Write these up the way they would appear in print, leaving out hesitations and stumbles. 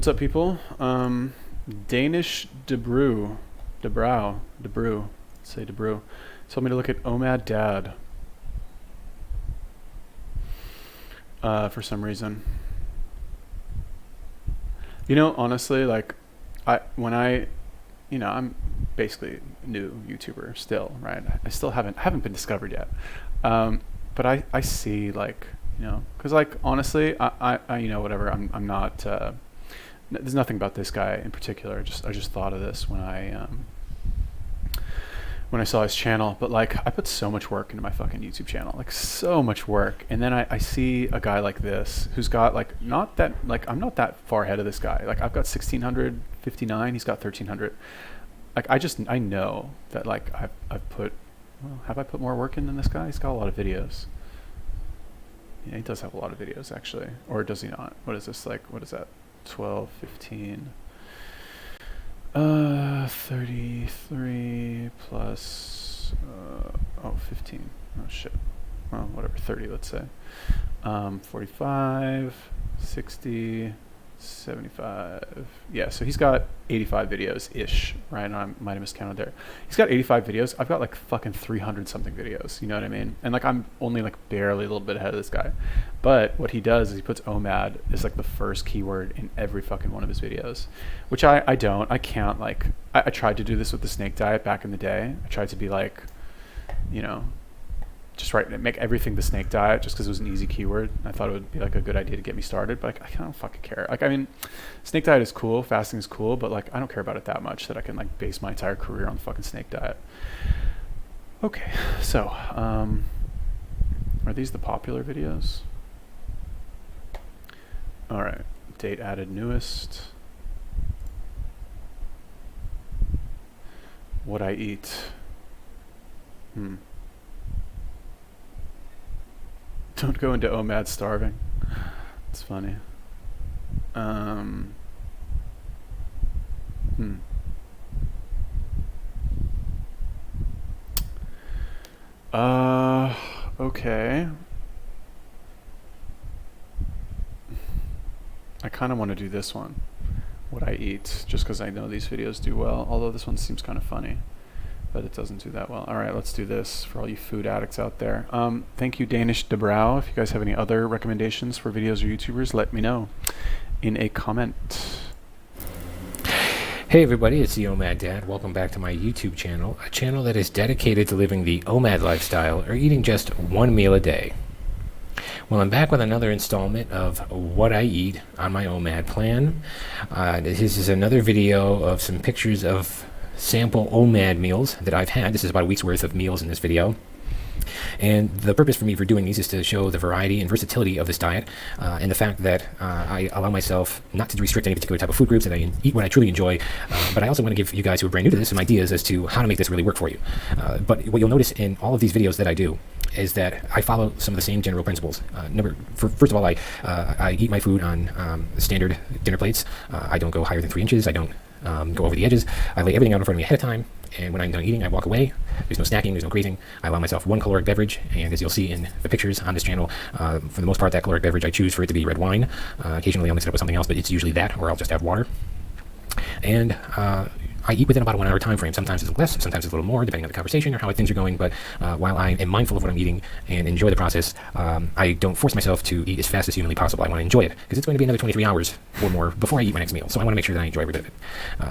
What's up, people? Danish Debrew, say Debrew, told me to look at OMAD Dad for some reason. You know, honestly, like, I'm basically a new YouTuber still, right? I still haven't been discovered yet. But I see, like, because, like, honestly, I whatever. I'm not. There's nothing about this guy in particular. I just thought of this when I saw his channel. But, like, I put so much work into my fucking YouTube channel, like, so much work, and then I see a guy like this who's got, like, not that, like, I'm not that far ahead of this guy. Like, I've got 1,659. He's got 1,300. Like, I know that, like, I've put. Well, have I put more work in than this guy? He's got a lot of videos. Yeah, he does have a lot of videos, actually. Or does he not? What is this, like, what is that? 12, 15. 33 plus, 15. Oh, shit. Well, whatever, 30, let's say. 45, 60, 75. Yeah, so he's got 85 videos-ish, right? And I might have miscounted there. He's got 85 videos. I've got, like, fucking 300-something videos, you know what I mean? And, like, I'm only, like, barely a little bit ahead of this guy. But what he does is he puts OMAD as, like, the first keyword in every fucking one of his videos, which I can't, like, I tried to do this with the snake diet back in the day. I tried to be, like, just make everything the snake diet just because it was an easy keyword. I thought it would be, like, a good idea to get me started, but, like, I don't fucking care. Like, I mean, snake diet is cool, fasting is cool, but, like, I don't care about it that much that I can, like, base my entire career on the fucking snake diet. Okay, so are these the popular videos? All right, date added newest. What I eat. Don't go into OMAD starving. It's funny. Okay. I kind of want to do this one. What I eat, just because I know these videos do well, although this one seems kind of funny, but it doesn't do that well. All right, let's do this for all you food addicts out there. Thank you, Danish Debrow. If you guys have any other recommendations for videos or YouTubers, let me know in a comment. Hey everybody, it's the OMAD Dad. Welcome back to my YouTube channel, a channel that is dedicated to living the OMAD lifestyle or eating just one meal a day. Well, I'm back with another installment of what I eat on my OMAD plan. This is another video of some pictures of sample OMAD meals that I've had. This is about a week's worth of meals in this video. And the purpose for me for doing these is to show the variety and versatility of this diet, and the fact that I allow myself not to restrict any particular type of food groups, that I eat what I truly enjoy, but I also want to give you guys who are brand new to this some ideas as to how to make this really work for you. But what you'll notice in all of these videos that I do is that I follow some of the same general principles. First of all, I eat my food on standard dinner plates. I don't go higher than 3 inches. I don't go over the edges. I lay everything out in front of me ahead of time, and when I'm done eating, I walk away. There's no snacking, there's no grazing. I allow myself one caloric beverage, and as you'll see in the pictures on this channel, for the most part, that caloric beverage I choose for it to be red wine. Occasionally I'll mix it up with something else, but it's usually that, or I'll just have water. And I eat within about a 1 hour time frame. Sometimes it's less, sometimes it's a little more, depending on the conversation or how things are going. But while I am mindful of what I'm eating and enjoy the process, I don't force myself to eat as fast as humanly possible. I want to enjoy it, because it's going to be another 23 hours or more before I eat my next meal. So I want to make sure that I enjoy every bit of it.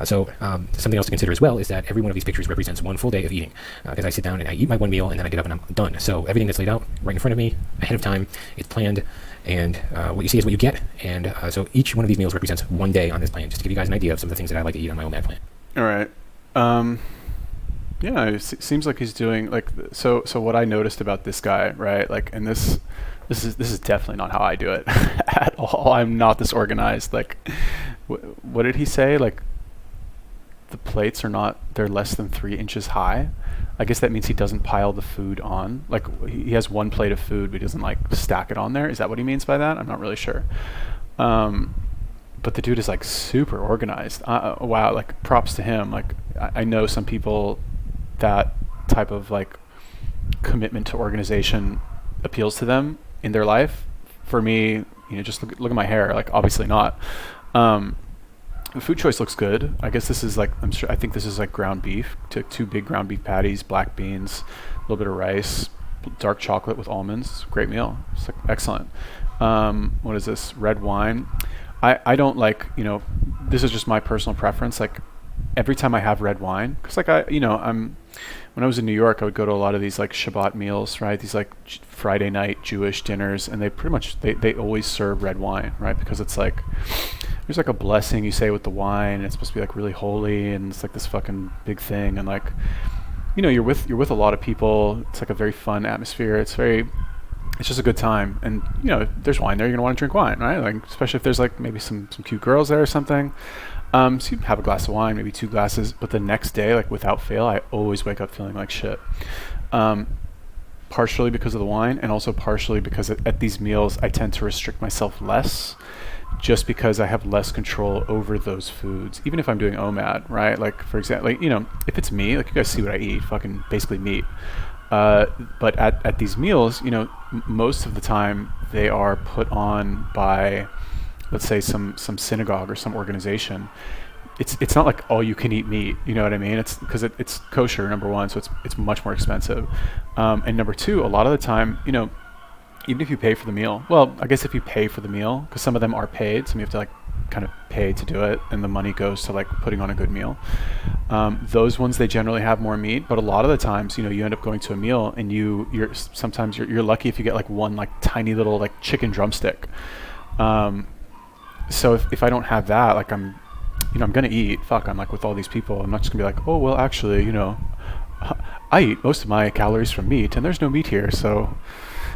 Something else to consider as well is that every one of these pictures represents one full day of eating, because I sit down and I eat my one meal, and then I get up and I'm done. So everything that's laid out right in front of me ahead of time, it's planned, and what you see is what you get. And so each one of these meals represents one day on this plan, just to give you guys an idea of some of the things that I like to eat on my OMAD plan. All right. Yeah, it seems like he's doing, like, so what I noticed about this guy, right? Like, and this is definitely not how I do it at all. I'm not this organized. Like, what did he say? Like, the plates they're less than 3 inches high. I guess that means he doesn't pile the food on. Like, he has one plate of food, but he doesn't, like, stack it on there. Is that what he means by that? I'm not really sure. But the dude is, like, super organized. Wow, like, props to him. Like, I know some people, that type of, like, commitment to organization appeals to them in their life. For me, just look at my hair. Like, obviously not. The food choice looks good. I guess this is like, I think this is like ground beef. Took 2 big ground beef patties, black beans, a little bit of rice, dark chocolate with almonds. Great meal. It's like excellent. What is this? Red wine. I don't like, this is just my personal preference. Like every time I have red wine, because like when I was in New York, I would go to a lot of these like Shabbat meals, right? These like Friday night Jewish dinners, and they pretty much, they always serve red wine, right? Because it's like, there's like a blessing you say with the wine, and it's supposed to be like really holy, and it's like this fucking big thing, and like, you're with a lot of people. It's like a very fun atmosphere. It's just a good time, and if there's wine there, you're gonna want to drink wine, right? Like especially if there's like maybe some cute girls there or something. So you have a glass of wine, maybe 2 glasses, but the next day, like without fail, I always wake up feeling like shit. Partially because of the wine, and also partially because at these meals I tend to restrict myself less, just because I have less control over those foods, even if I'm doing OMAD, right? Like for example, like, if it's me, like you guys see what I eat, fucking basically meat. But at these meals, most of the time they are put on by, let's say, some synagogue or some organization. It's not like all you can eat meat, you know what I mean? It's because it's kosher, number one, so it's much more expensive. And number two, a lot of the time, even if you pay for the meal, well, I guess if you pay for the meal, because some of them are paid, so you have to like kind of pay to do it, and the money goes to like putting on a good meal. Those ones, they generally have more meat, but a lot of the times, you end up going to a meal, and you're sometimes you're lucky if you get like one like tiny little like chicken drumstick. So if I don't have that, like I'm gonna eat. I'm like with all these people. I'm not just gonna be like, oh well, actually, I eat most of my calories from meat, and there's no meat here, so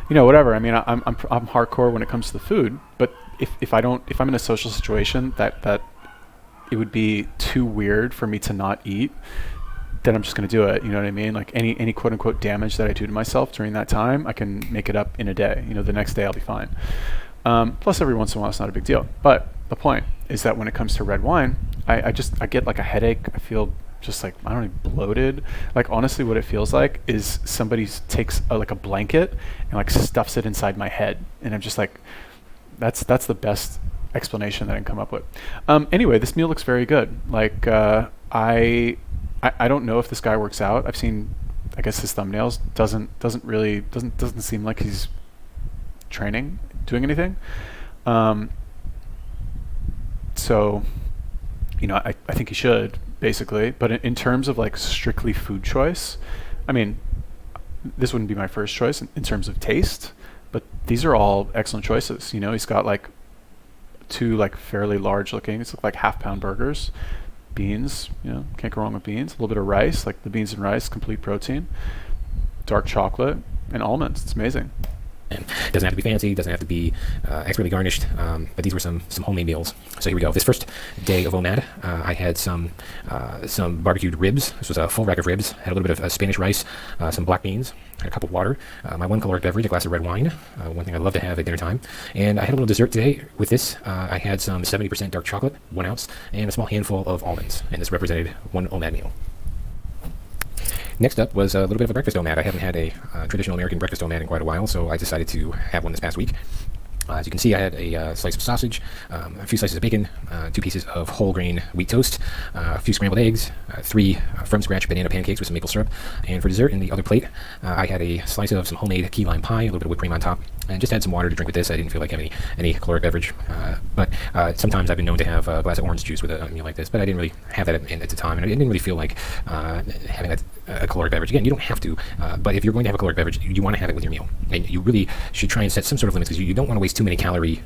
whatever. I mean, I'm hardcore when it comes to the food, but if I'm in a social situation that it would be too weird for me to not eat, then I'm just gonna do it. You know what I mean? Like any quote unquote damage that I do to myself during that time, I can make it up in a day. The next day I'll be fine. Plus every once in a while it's not a big deal. But the point is that when it comes to red wine, I get like a headache. I feel just like, I don't know, bloated. Like honestly, what it feels like is somebody takes like a blanket and like stuffs it inside my head, and I'm just like, that's the best explanation that I can come up with. Anyway, this meal looks very good. Like I don't know if this guy works out. I've seen, I guess his thumbnails doesn't seem like he's doing anything. So I think he should, basically. But in terms of like strictly food choice, I mean, this wouldn't be my first choice in terms of taste, but these are all excellent choices. He's got like 2 like fairly large looking, it's like half-pound burgers, beans, can't go wrong with beans, a little bit of rice, like the beans and rice, complete protein, dark chocolate, and almonds. It's amazing. And it doesn't have to be fancy, doesn't have to be expertly garnished, but these were some homemade meals. So here we go. This first day of OMAD, I had some barbecued ribs. This was a full rack of ribs. Had a little bit of Spanish rice, some black beans, had a cup of water, my 1 caloric beverage, a glass of red wine, one thing I love to have at dinner time. And I had a little dessert today with this. I had some 70% dark chocolate, 1 ounce, and a small handful of almonds. And this represented 1 OMAD meal. Next up was a little bit of a breakfast OMAD. I haven't had a traditional American breakfast OMAD in quite a while, so I decided to have one this past week. As you can see, I had a slice of sausage, a few slices of bacon, 2 pieces of whole grain wheat toast, a few scrambled eggs, 3 from scratch banana pancakes with some maple syrup, and for dessert in the other plate, I had a slice of some homemade key lime pie, a little bit of whipped cream on top, and just had some water to drink with this. I didn't feel like having any caloric beverage, but sometimes I've been known to have a glass of orange juice with a meal like this, but I didn't really have that at the time, and I didn't really feel like having a caloric beverage. Again, you don't have to, but if you're going to have a caloric beverage, you want to have it with your meal, and you really should try and set some sort of limits, because you don't want to waste too much calorie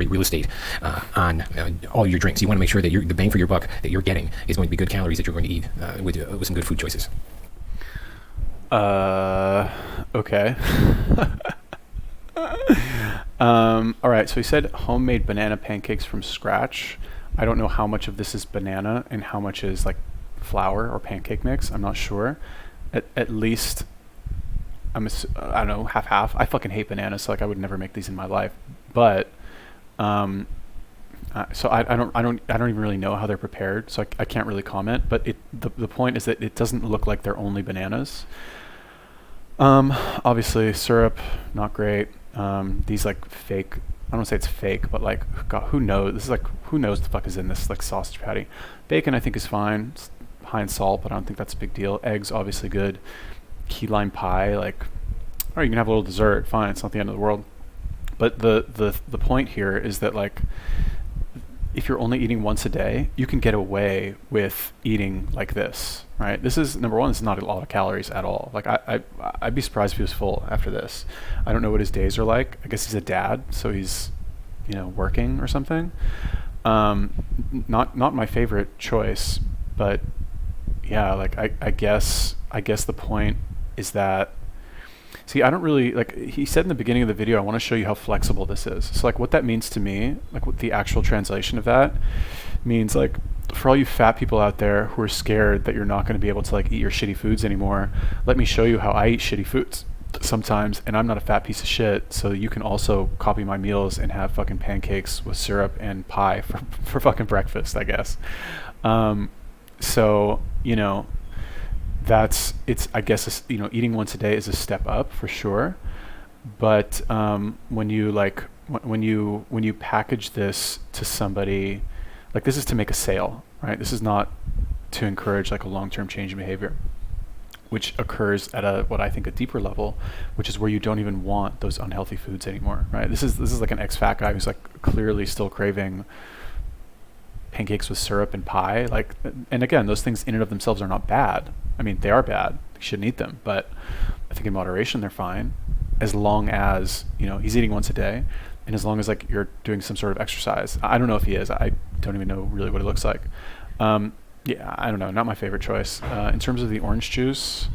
real estate on all your drinks. You want to make sure that the bang for your buck that you're getting is going to be good calories that you're going to eat with some good food choices. Okay. All right, so he said homemade banana pancakes from scratch. I don't know how much of this is banana and how much is like flour or pancake mix. I'm not sure. At least I don't know, half. I fucking hate bananas, so like I would never make these in my life. But so I don't even really know how they're prepared, so I can't really comment. But the point is that it doesn't look like they're only bananas. Obviously syrup, not great. These like fake I don't say it's fake, but like, God, who knows? This is like, who knows the fuck is in this like sausage patty? Bacon I think is fine. It's high in salt, but I don't think that's a big deal. Eggs obviously good. Key lime pie, like, all right, you can have a little dessert, fine. It's not the end of the world. But the point here is that like, if you're only eating once a day, you can get away with eating like this, right? This is, number one, this is not a lot of calories at all. Like I'd be surprised if he was full after this. I don't know what his days are like. I guess he's a dad, so he's, working or something. Not my favorite choice, but yeah, like I guess the point is that, see, I don't really, like he said in the beginning of the video, I want to show you how flexible this is. So like what that means to me, like what the actual translation of that means, like for all you fat people out there who are scared that you're not going to be able to like eat your shitty foods anymore, let me show you how I eat shitty foods sometimes, and I'm not a fat piece of shit, so that you can also copy my meals and have fucking pancakes with syrup and pie for fucking breakfast, I guess. So, I guess, eating once a day is a step up for sure. But when you package this to somebody, like this is to make a sale, right? This is not to encourage like a long-term change in behavior, which occurs at what I think a deeper level, which is where you don't even want those unhealthy foods anymore, right? This is like an ex-fat guy who's like clearly still craving pancakes with syrup and pie, like, and again, those things in and of themselves are not bad. I mean, they are bad. You shouldn't eat them, but I think in moderation they're fine, as long as he's eating once a day, and as long as like you're doing some sort of exercise. I don't know if he is. I don't even know really what it looks like. Yeah, I don't know. Not my favorite choice. In terms of the orange juice,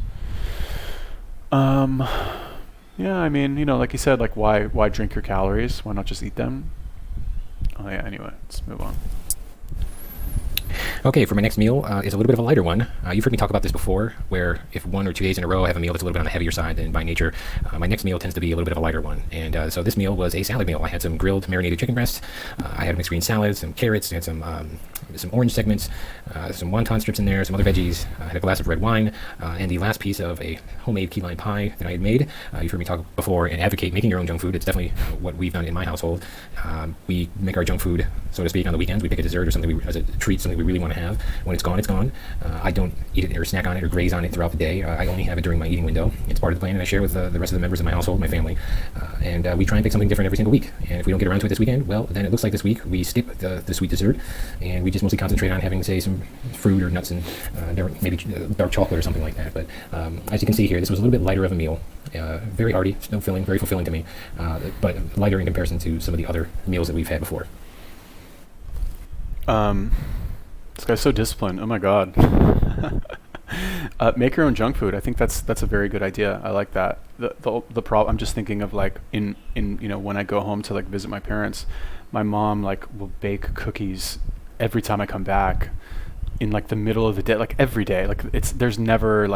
yeah, I mean, like you said, like why drink your calories? Why not just eat them? Oh yeah. Anyway, let's move on. Okay, for my next meal is a little bit of a lighter one. You've heard me talk about this before, where if 1 or 2 days in a row I have a meal that's a little bit on the heavier side, then by nature, my next meal tends to be a little bit of a lighter one. And so this meal was a salad meal. I had some grilled marinated chicken breasts. I had a mixed green salad, some carrots, I had some orange segments, some wonton strips in there, some other veggies. I had a glass of red wine, and the last piece of a homemade key lime pie that I had made. You've heard me talk before and advocate making your own junk food. It's definitely what we've done in my household. We make our junk food, so to speak, on the weekends. We pick a dessert or something as a treat, something we really want to have. When it's gone, it's gone. I don't eat it or snack on it or graze on it throughout the day. I only have it during my eating window. It's part of the plan, and I share with the rest of the members of my household, my family. And we try and pick something different every single week. And if we don't get around to it this weekend, well, then it looks like this week we skip the sweet dessert, and we just mostly concentrate on having, say, some fruit or nuts and maybe dark chocolate or something like that. But as you can see here, this was a little bit lighter of a meal. Very hearty, no filling, very fulfilling to me, but lighter in comparison to some of the other meals that we've had before. This guy's so disciplined. Oh my god. Make your own junk food. I think that's a very good idea. I like that. The problem, I'm just thinking of like in when I go home to like visit my parents, my mom like will bake cookies every time I come back in like the middle of the day, like every day. Like there's never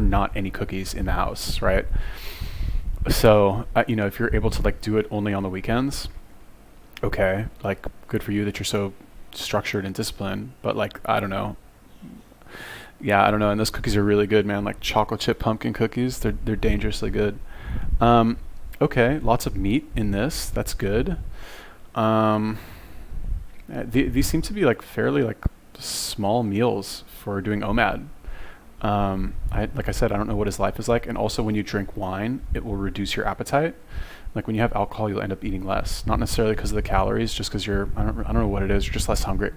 not any cookies in the house, right? So if you're able to like do it only on the weekends, okay, like good for you that you're so structured and disciplined. But like I don't know, and those cookies are really good, man. Like chocolate chip pumpkin cookies, they're dangerously good. Okay, lots of meat in this, that's good. These seem to be like fairly like small meals for doing OMAD. Like I said, I don't know what his life is like, and also when you drink wine, it will reduce your appetite. Like when you have alcohol, you'll end up eating less, not necessarily because of the calories, just because I don't know what it is, you're just less hungry.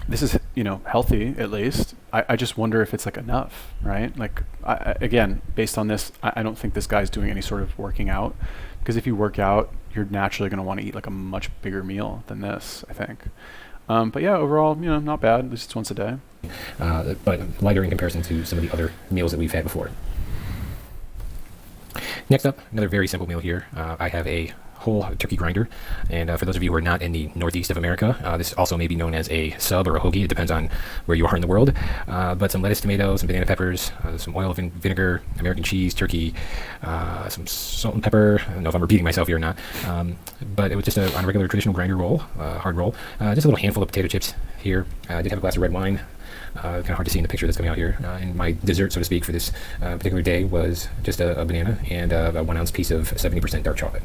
This is healthy at least. I just wonder if it's like enough, right? Like again, based on this, I don't think this guy's doing any sort of working out, because if you work out, you're naturally going to want to eat like a much bigger meal than this, I think. But yeah, overall, not bad. At least it's once a day. But lighter in comparison to some of the other meals that we've had before. Next up, another very simple meal here. I have a whole turkey grinder, and for those of you who are not in the northeast of America, this also may be known as a sub or a hoagie. It depends on where you are in the world. But some lettuce, tomatoes, some banana peppers, some oil, vinegar, American cheese, turkey, some salt and pepper. I don't know if I'm repeating myself here or not, but it was just on a regular traditional grinder roll, hard roll. Just a little handful of potato chips here. I did have a glass of red wine. kind of hard to see in the picture that's coming out here. And my dessert, so to speak, for this particular day was just a banana and a 1 ounce piece of 70% dark chocolate.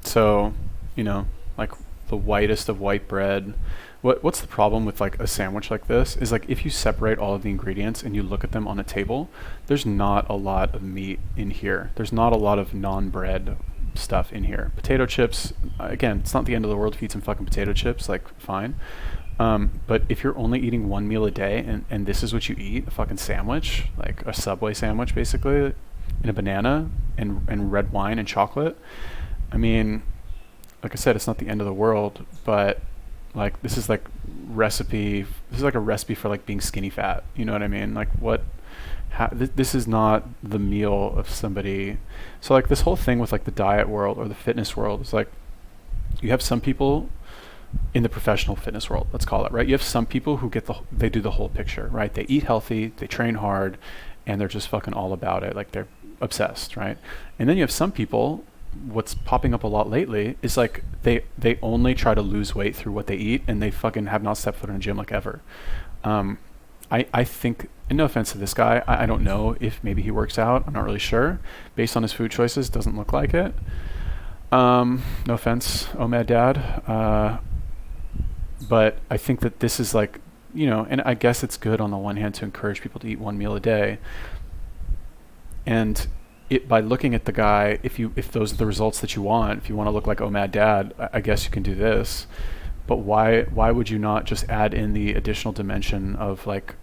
So, you know, like the whitest of white bread. What's the problem with like a sandwich like this is like if you separate all of the ingredients and you look at them on a table, there's not a lot of meat in here. There's not a lot of non-bread stuff in here. Potato chips, again, it's not the end of the world if you eat some fucking potato chips, like fine. But if you're only eating one meal a day and this is what you eat, a fucking sandwich, like a Subway sandwich basically, and a banana and red wine and chocolate, I mean, like I said, it's not the end of the world, but like this is like a recipe for like being skinny fat. You know what I mean? Like this is not the meal of somebody. So like this whole thing with like the diet world or the fitness world is like, you have some people in the professional fitness world, let's call it, right? You have some people who they do the whole picture, right? They eat healthy, they train hard, and they're just fucking all about it. Like they're obsessed, right? And then you have some people, what's popping up a lot lately is like they only try to lose weight through what they eat, and they fucking have not stepped foot in a gym like ever. I think, and no offense to this guy, I don't know if maybe he works out. I'm not really sure. Based on his food choices, doesn't look like it. No offense, OMAD dad. But I think that this is like, you know, and I guess it's good on the one hand to encourage people to eat one meal a day. And by looking at the guy, if those are the results that you want, if you want to look like OMAD dad, I guess you can do this. But why would you not just add in the additional dimension of like,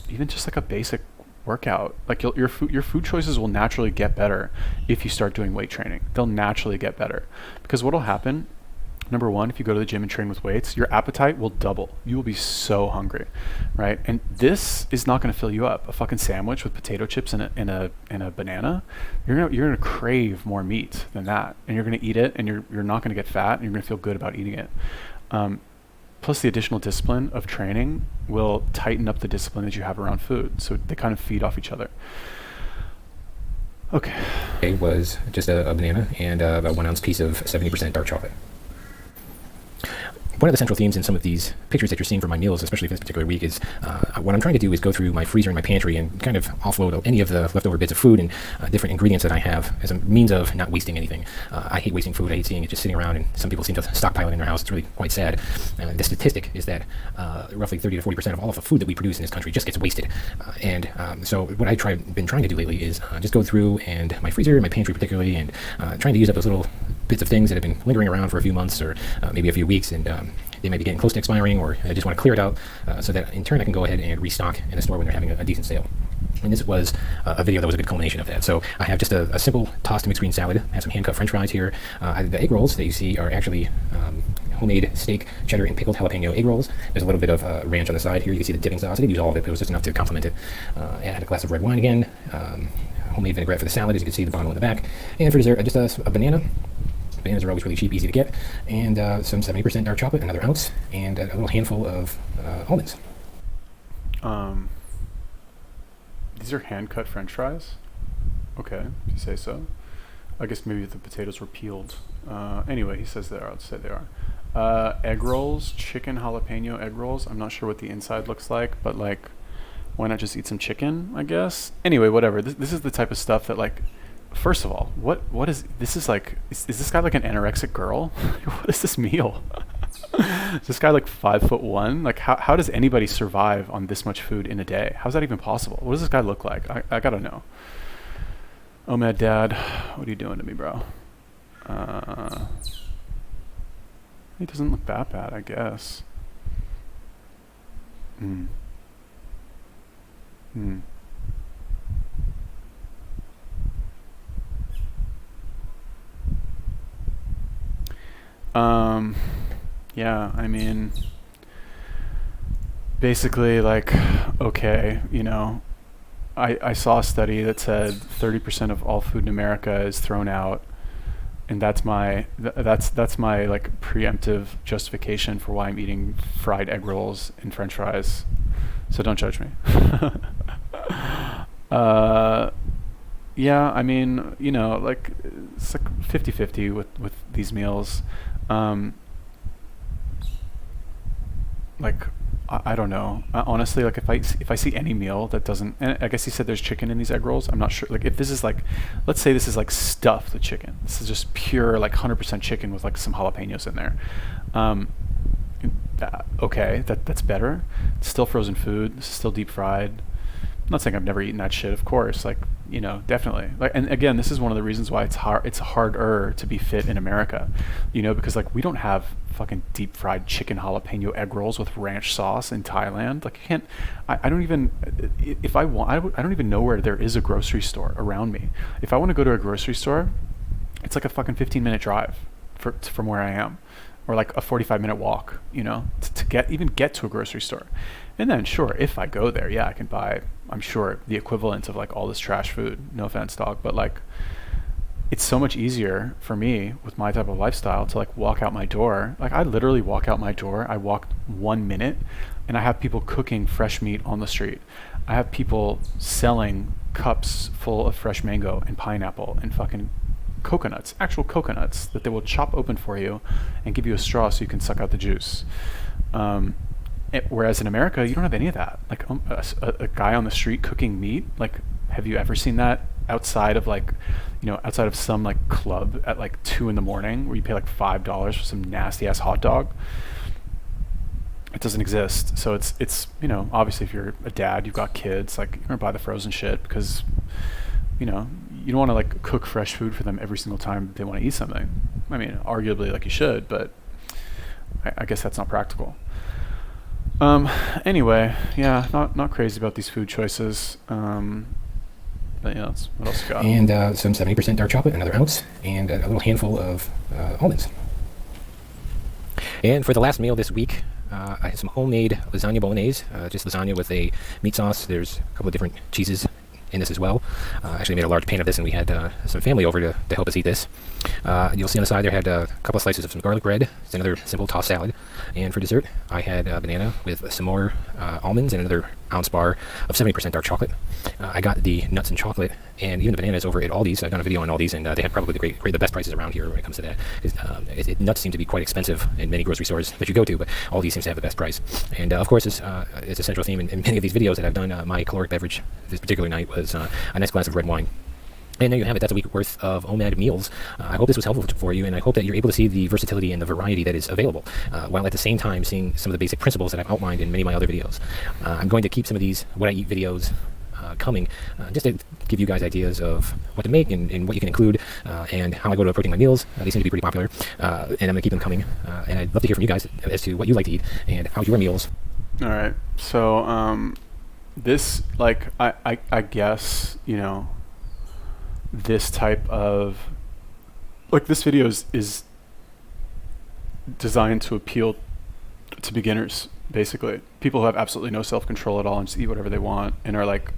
even just like a basic workout? Like your food choices will naturally get better if you start doing weight training. They'll naturally get better because what'll happen, number one, if you go to the gym and train with weights, your appetite will double. You will be so hungry, right? And this is not going to fill you up. A fucking sandwich with potato chips and a banana, you're gonna crave more meat than that, and you're gonna eat it, and you're not gonna get fat, and you're gonna feel good about eating it. Plus, the additional discipline of training will tighten up the discipline that you have around food, so they kind of feed off each other. Okay. It was just a banana and a 1 ounce piece of 70% dark chocolate. One of the central themes in some of these pictures that you're seeing for my meals, especially for this particular week, is what I'm trying to do is go through my freezer and my pantry and kind of offload any of the leftover bits of food and different ingredients that I have as a means of not wasting anything. I hate wasting food. I hate seeing it just sitting around, and some people seem to stockpile it in their house. It's really quite sad. The statistic is that roughly 30 to 40% of all of the food that we produce in this country just gets wasted. So what I've been trying to do lately is just go through and my freezer, my pantry particularly, and trying to use up those little bits of things that have been lingering around for a few months or maybe a few weeks, and they might be getting close to expiring, or I just want to clear it out so that in turn I can go ahead and restock in the store when they're having a decent sale. And this was a video that was a good culmination of that. So I have just a simple tossed mixed green salad. I have some hand-cut french fries here. The egg rolls that you see are actually homemade steak, cheddar, and pickled jalapeno egg rolls. There's a little bit of ranch on the side here. You can see the dipping sauce. I didn't use all of it, but it was just enough to complement it. I had a glass of red wine again. Homemade vinaigrette for the salad, as you can see the bottom on the back. And for dessert, just a banana. Bananas are always really cheap, easy to get, and some 70% dark chocolate, another ounce, and a little handful of almonds. These are hand-cut french fries? Okay, if you say so. I guess maybe the potatoes were peeled. Anyway, he says they are. I'd say they are. Egg rolls, chicken jalapeno egg rolls. I'm not sure what the inside looks like, but like, why not just eat some chicken, I guess? Anyway, whatever. This is the type of stuff that like, first of all, what is this? Is like, is this guy like an anorexic girl? What is this meal? Is this guy like 5'1"? Like how does anybody survive on this much food in a day? How's that even possible? What does this guy look like? I gotta know. OMAD dad, what are you doing to me, bro? He doesn't look that bad, I guess. Yeah, I mean, basically, like, okay, you know, I saw a study that said 30% of all food in America is thrown out, and that's my like preemptive justification for why I'm eating fried egg rolls and French fries. So don't judge me. Yeah, I mean, you know, like it's like 50-50 with these meals. like I don't know. Honestly, like if I see any meal that doesn't, and I guess he said there's chicken in these egg rolls. I'm not sure. Like if this is like, let's say this is like stuffed with chicken. This is just pure like 100% chicken with like some jalapenos in there. Um, okay, that's better. It's still frozen food. This is still deep fried. I'm not saying I've never eaten that shit, of course. Like, definitely. Like, and again, this is one of the reasons why it's hard. It's harder to be fit in America, because like we don't have fucking deep fried chicken jalapeno egg rolls with ranch sauce in Thailand. Like, you can't. I don't even. If I want, I don't even know where there is a grocery store around me. If I want to go to a grocery store, it's like a fucking 15-minute drive from where I am, or like a 45-minute walk. To get to a grocery store. And then, sure, if I go there, yeah, I can buy, I'm sure, the equivalent of like all this trash food. No offense, dog, but like, it's so much easier for me with my type of lifestyle to like walk out my door. Like, I literally walk out my door. I walk 1 minute, and I have people cooking fresh meat on the street. I have people selling cups full of fresh mango and pineapple and fucking coconuts, actual coconuts that they will chop open for you and give you a straw so you can suck out the juice. Whereas in America, you don't have any of that. Like a guy on the street cooking meat. Like, have you ever seen that outside of like, outside of some like club at like 2 a.m. where you pay like $5 for some nasty ass hot dog? It doesn't exist. So it's obviously if you're a dad, you've got kids, like you're gonna buy the frozen shit because you don't want to like cook fresh food for them every single time they want to eat something. I mean, arguably like you should, but I guess that's not practical. Anyway, yeah, not crazy about these food choices. But yeah, what else you got? And some 70% dark chocolate, another ounce, and a little handful of almonds. And for the last meal this week, I had some homemade lasagna bolognese, just lasagna with a meat sauce. There's a couple of different cheeses in this as well. Actually made a large pan of this, and we had some family over to help us eat this. You'll see on the side there had a couple of slices of some garlic bread. It's another simple tossed salad. And for dessert, I had a banana with some more almonds and another ounce bar of 70% dark chocolate. I got the nuts and chocolate and even the bananas over at Aldi's. I've done a video on Aldi's, and they have probably the best prices around here when it comes to that. Nuts seem to be quite expensive in many grocery stores that you go to, but Aldi seems to have the best price. And of course, it's a central theme in many of these videos that I've done. My caloric beverage this particular night was a nice glass of red wine. And there you have it. That's a week worth of OMAD meals. I hope this was helpful for you, and I hope that you're able to see the versatility and the variety that is available, while at the same time seeing some of the basic principles that I've outlined in many of my other videos. I'm going to keep some of these What I Eat videos coming, just to give you guys ideas of what to make and what you can include, and how I go to approaching my meals. They seem to be pretty popular, and I'm going to keep them coming. And I'd love to hear from you guys as to what you like to eat and how's your meals. All right. So this, like, I guess, this type of, like, this video is designed to appeal to beginners, basically. People who have absolutely no self-control at all and just eat whatever they want and are like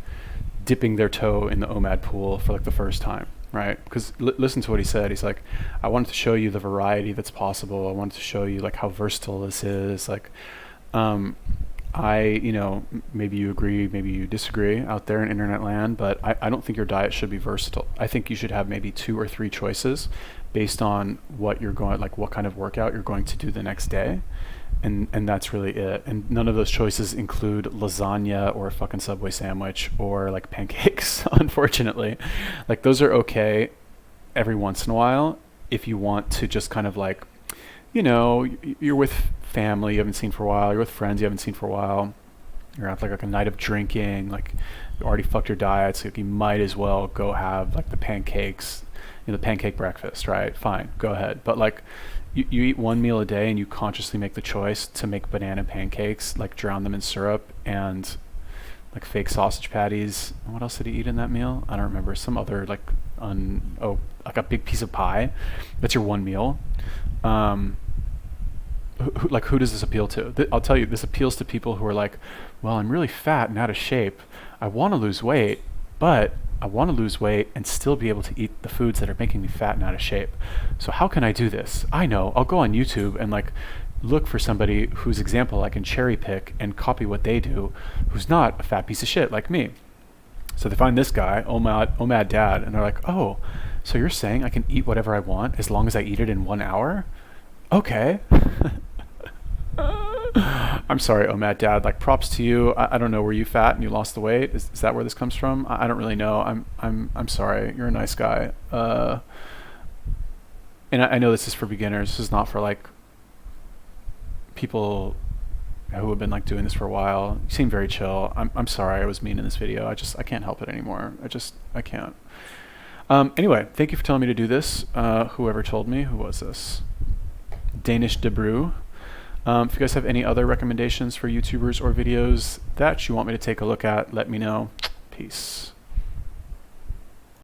dipping their toe in the OMAD pool for like the first time, right? Because listen to what he said. He's like, I wanted to show you the variety that's possible. I wanted to show you like how versatile this is. Like, maybe you agree, maybe you disagree out there in internet land, but I don't think your diet should be versatile. I think you should have maybe 2 or 3 choices based on what kind of workout you're going to do the next day. And that's really it. And none of those choices include lasagna or a fucking Subway sandwich or like pancakes, unfortunately. Like, those are okay every once in a while if you want to just kind of like, you're with family you haven't seen for a while, you're with friends you haven't seen for a while, you're at like a night of drinking, like you already fucked your diet, so you might as well go have like the pancakes, the pancake breakfast, right? Fine, go ahead. But like you eat 1 meal a day and you consciously make the choice to make banana pancakes, like drown them in syrup and like fake sausage patties. What else did he eat in that meal? I don't remember. Some other like like a big piece of pie. That's your 1 meal. Who does this appeal to? I'll tell you, this appeals to people who are like, well, I'm really fat and out of shape. I want to lose weight, but I want to lose weight and still be able to eat the foods that are making me fat and out of shape. So how can I do this? I know, I'll go on YouTube and like look for somebody whose example I can cherry pick and copy what they do, who's not a fat piece of shit like me. So they find this guy, OMAD Dad, and they're like, oh, so you're saying I can eat whatever I want as long as I eat it in 1 hour? Okay. I'm sorry, OMAD dad. Like, props to you. I don't know. Were you fat and you lost the weight? Is that where this comes from? I don't really know. I'm sorry. You're a nice guy. And I know this is for beginners. This is not for like people who have been like doing this for a while. You seem very chill. I'm sorry I was mean in this video. I can't help it anymore. I can't. Anyway, thank you for telling me to do this. Whoever told me. Who was this? Danish Debrew. If you guys have any other recommendations for YouTubers or videos that you want me to take a look at, let me know. Peace.